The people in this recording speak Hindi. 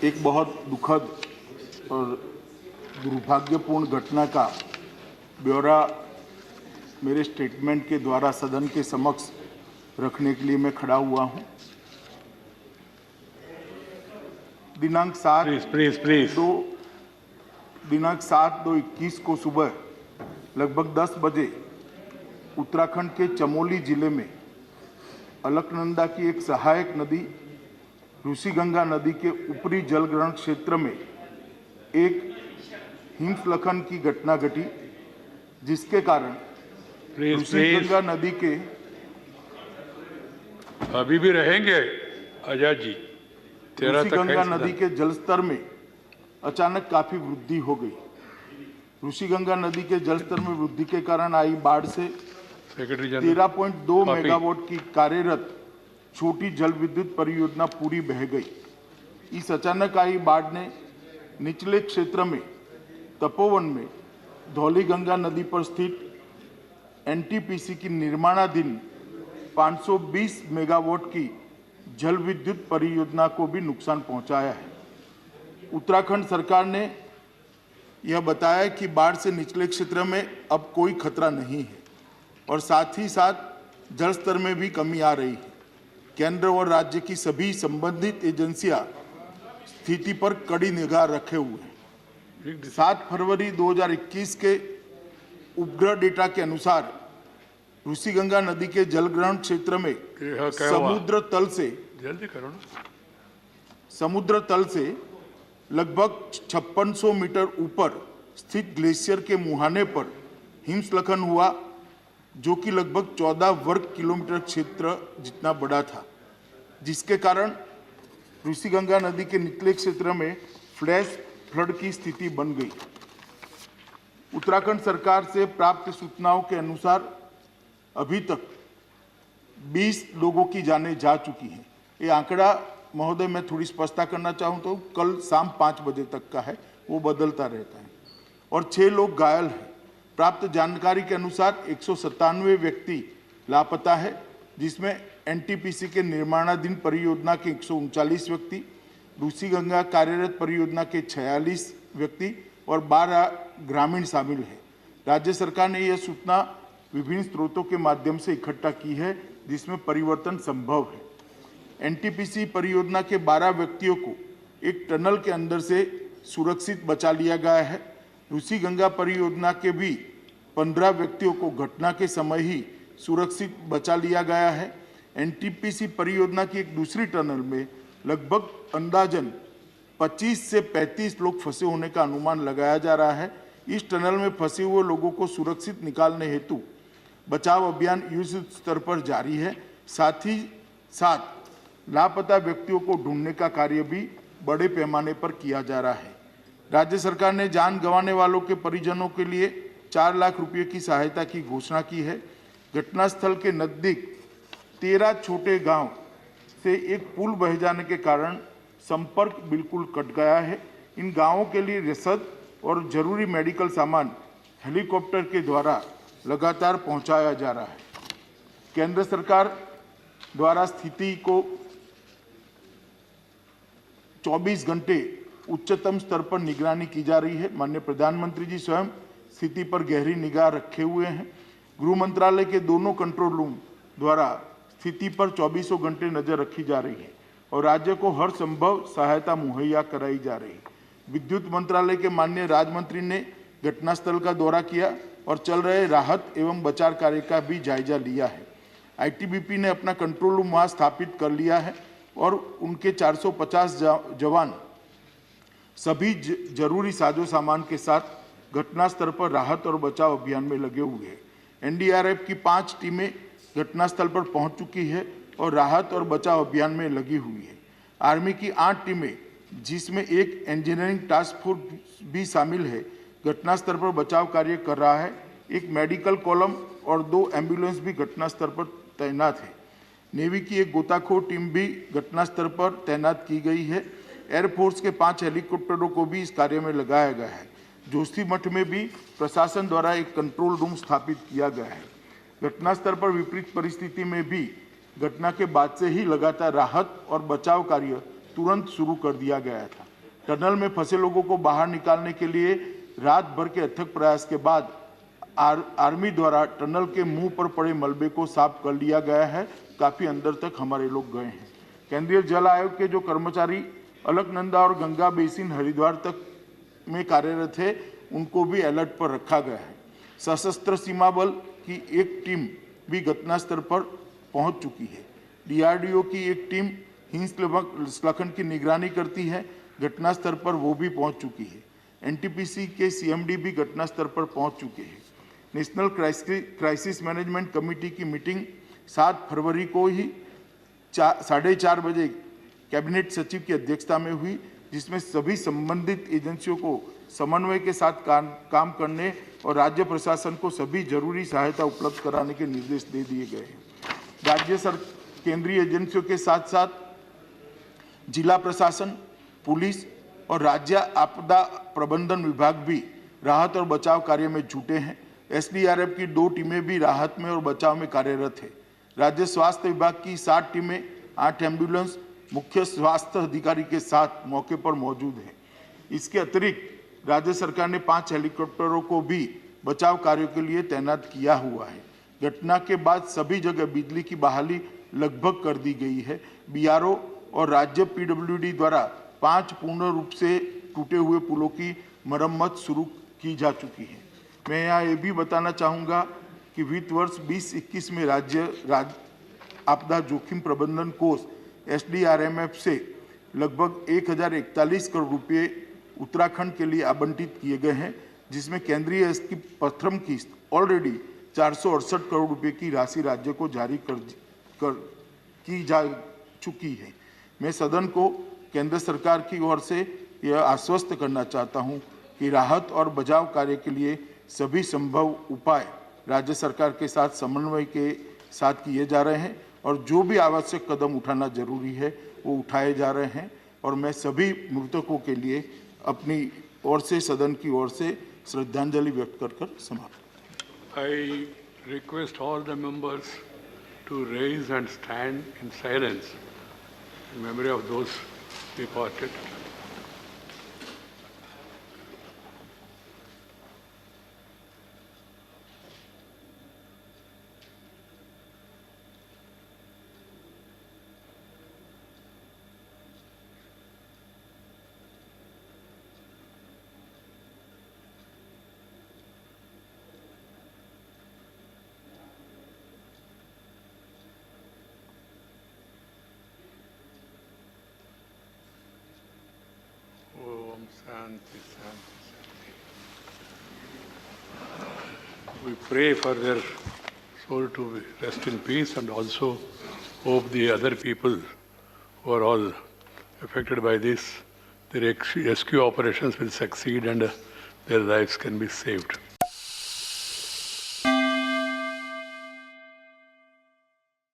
एक बहुत दुखद और दुर्भाग्यपूर्ण घटना का ब्यौरा मेरे स्टेटमेंट के द्वारा सदन के समक्ष रखने के लिए मैं खड़ा हुआ हूं। दिनांक 7/2/21 को सुबह लगभग 10 बजे उत्तराखंड के चमोली जिले में अलकनंदा की एक सहायक नदी ऋषिगंगा नदी के ऊपरी जलग्रहण क्षेत्र में एक हिमस्खलन की घटना घटी, जिसके कारण ऋषिगंगा नदी के अभी भी रहेंगे आजाद जी। ऋषिगंगा नदी के जलस्तर में अचानक काफी वृद्धि हो गई। ऋषिगंगा नदी के जलस्तर में वृद्धि के कारण आई बाढ़ से 13.2 मेगावाट की कार्यरत छोटी जल विद्युत परियोजना पूरी बह गई। इस अचानक आई बाढ़ ने निचले क्षेत्र में तपोवन में धौलीगंगा नदी पर स्थित एनटीपीसी की निर्माणाधीन 520 मेगावाट की जल विद्युत परियोजना को भी नुकसान पहुंचाया है। उत्तराखंड सरकार ने यह बताया कि बाढ़ से निचले क्षेत्र में अब कोई खतरा नहीं है और साथ ही साथ जल स्तर में भी कमी आ रही है। केंद्र और राज्य की सभी संबंधित एजेंसियां स्थिति पर कड़ी निगाह रखे हुए हैं। 7 फरवरी 2021 के उपग्रह डेटा के अनुसार ऋषिगंगा नदी के जलग्रहण क्षेत्र में समुद्र तल से लगभग 5600 मीटर ऊपर स्थित ग्लेशियर के मुहाने पर हिमस्खलन हुआ, जो कि लगभग 14 वर्ग किलोमीटर क्षेत्र जितना बड़ा था, जिसके कारण ऋषिगंगा नदी के निचले क्षेत्र में फ्लैश फ्लड की स्थिति बन गई। उत्तराखंड सरकार से प्राप्त सूचनाओं के अनुसार अभी तक 20 लोगों की जानें जा चुकी हैं। ये आंकड़ा महोदय मैं थोड़ी स्पष्टता करना चाहूँ तो कल शाम 5 बजे तक का है, वो बदलता रहता है, और 6 लोग घायल हैं। प्राप्त जानकारी के अनुसार 197 व्यक्ति लापता है, जिसमें एनटीपीसी के निर्माणाधीन परियोजना के 139 व्यक्ति, ऋषिगंगा कार्यरत परियोजना के 46 व्यक्ति और 12 ग्रामीण शामिल हैं। राज्य सरकार ने यह सूचना विभिन्न स्रोतों के माध्यम से इकट्ठा की है, जिसमें परिवर्तन संभव है। एनटीपीसी परियोजना के 12 व्यक्तियों को एक टनल के अंदर से सुरक्षित बचा लिया गया है। ऋषिगंगा परियोजना के भी 15 व्यक्तियों को घटना के समय ही सुरक्षित बचा लिया गया है। एनटीपीसी परियोजना की एक दूसरी टनल में लगभग अंदाजन 25 से 35 लोग फंसे होने का अनुमान लगाया जा रहा है। इस टनल में फंसे हुए लोगों को सुरक्षित निकालने हेतु बचाव अभियान युद्ध स्तर पर जारी है। साथ ही साथ लापता व्यक्तियों को ढूंढने का कार्य भी बड़े पैमाने पर किया जा रहा है। राज्य सरकार ने जान गंवाने वालों के परिजनों के लिए 4 लाख रुपये की सहायता की घोषणा की है। घटनास्थल के नजदीक 13 छोटे गांव से एक पुल बह जाने के कारण संपर्क बिल्कुल कट गया है। इन गांवों के लिए रसद और जरूरी मेडिकल सामान हेलीकॉप्टर के द्वारा लगातार पहुंचाया जा रहा है। केंद्र सरकार द्वारा स्थिति को 24 घंटे उच्चतम स्तर पर निगरानी की जा रही है। माननीय प्रधानमंत्री जी स्वयं स्थिति पर गहरी निगाह रखे हुए हैं। गृह मंत्रालय के दोनों कंट्रोल रूम द्वारा स्थिति पर 24 घंटे नजर रखी जा रही है और राज्य को हर संभव सहायता मुहैया कराई जा रही है। विद्युत मंत्रालय के माननीय राज्य मंत्री ने घटनास्थल का दौरा किया और चल रहे राहत एवं बचाव कार्य का भी जायजा लिया है। आईटीबीपी ने अपना कंट्रोल रूम वहां स्थापित कर लिया है और उनके 450 जवान सभी जरूरी साजो सामान के साथ घटनास्थल पर राहत और बचाव अभियान में लगे हुए हैं। एनडीआरएफ की 5 टीमें घटनास्थल पर पहुंच चुकी है और राहत और बचाव अभियान में लगी हुई है। आर्मी की 8 टीमें, जिसमें एक इंजीनियरिंग टास्क फोर्स भी शामिल है, घटनास्थल पर बचाव कार्य कर रहा है। एक मेडिकल कॉलम और 2 एम्बुलेंस भी घटनास्थल पर तैनात है। नेवी की एक गोताखोर टीम भी घटनास्थल पर तैनात की गई है। एयरफोर्स के 5 हेलीकॉप्टरों को भी इस कार्य में लगाया गया है। जोशीमठ में भी प्रशासन द्वारा एक कंट्रोल रूम स्थापित किया गया है। घटनास्थल पर विपरीत परिस्थिति में भी घटना के बाद से ही लगातार राहत और बचाव कार्य तुरंत शुरू कर दिया गया था। टनल में फंसे लोगों को बाहर निकालने के लिए रात भर के अथक प्रयास के बाद आर्मी द्वारा टनल के मुंह पर पड़े मलबे को साफ कर लिया गया है। काफी अंदर तक हमारे लोग गए हैं। केंद्रीय जल आयोग के जो कर्मचारी अलकनंदा और गंगा बेसिन हरिद्वार तक में कार्यरत है, उनको भी अलर्ट पर रखा गया है। सशस्त्र सीमा बल की एक टीम भी घटनास्थल पर पहुंच चुकी है। डीआरडीओ की एक टीम हिमस्खलन की निगरानी करती है, घटनास्थल पर वो भी पहुंच चुकी है। एनटीपीसी के सीएमडी भी घटनास्थल पर पहुंच चुके हैं। नेशनल क्राइसिस मैनेजमेंट कमेटी की मीटिंग 7 फरवरी को ही 4:30 बजे कैबिनेट सचिव की अध्यक्षता में हुई, जिसमें सभी संबंधित एजेंसियों को समन्वय के साथ काम करने और राज्य प्रशासन को सभी जरूरी सहायता उपलब्ध कराने के निर्देश दे दिए गए हैं। केंद्रीय एजेंसियों के साथ साथ जिला प्रशासन, पुलिस और राज्य आपदा प्रबंधन विभाग भी राहत और बचाव कार्य में जुटे हैं। एसडीआरएफ की 2 टीमें भी राहत में और बचाव में कार्यरत है। राज्य स्वास्थ्य विभाग की 7 टीमें, 8 एम्बुलेंस मुख्य स्वास्थ्य अधिकारी के साथ मौके पर मौजूद है। इसके अतिरिक्त राज्य सरकार ने 5 हेलीकॉप्टरों को भी बचाव कार्यों के लिए तैनात किया हुआ है। घटना के बाद सभी जगह बिजली की बहाली लगभग कर दी गई है। बीआरओ और राज्य पीडब्ल्यूडी द्वारा 5 पूर्ण रूप से टूटे हुए पुलों की मरम्मत शुरू की जा चुकी है। मैं यहाँ ये भी बताना चाहूँगा कि वित्त वर्ष 2021 में राज्य आपदा जोखिम प्रबंधन कोष एसडीआरएमएफ से लगभग 1041 करोड़ रुपये उत्तराखंड के लिए आवंटित किए गए हैं, जिसमें केंद्रीय की प्रथम किस्त ऑलरेडी 468 करोड़ रुपये की राशि राज्य को जारी की जा चुकी है। मैं सदन को केंद्र सरकार की ओर से यह आश्वस्त करना चाहता हूं कि राहत और बचाव कार्य के लिए सभी संभव उपाय राज्य सरकार के साथ समन्वय के साथ किए जा रहे हैं और जो भी आवश्यक कदम उठाना जरूरी है वो उठाए जा रहे हैं। और मैं सभी मृतकों के लिए अपनी ओर से, सदन की ओर से श्रद्धांजलि व्यक्त कर समाप्त। I request all the members to raise and stand in silence in memory of those departed. Shanti, Shanti, Shanti. We pray for their soul to rest in peace and also hope the other people who are all affected by this, their rescue operations will succeed and their lives can be saved.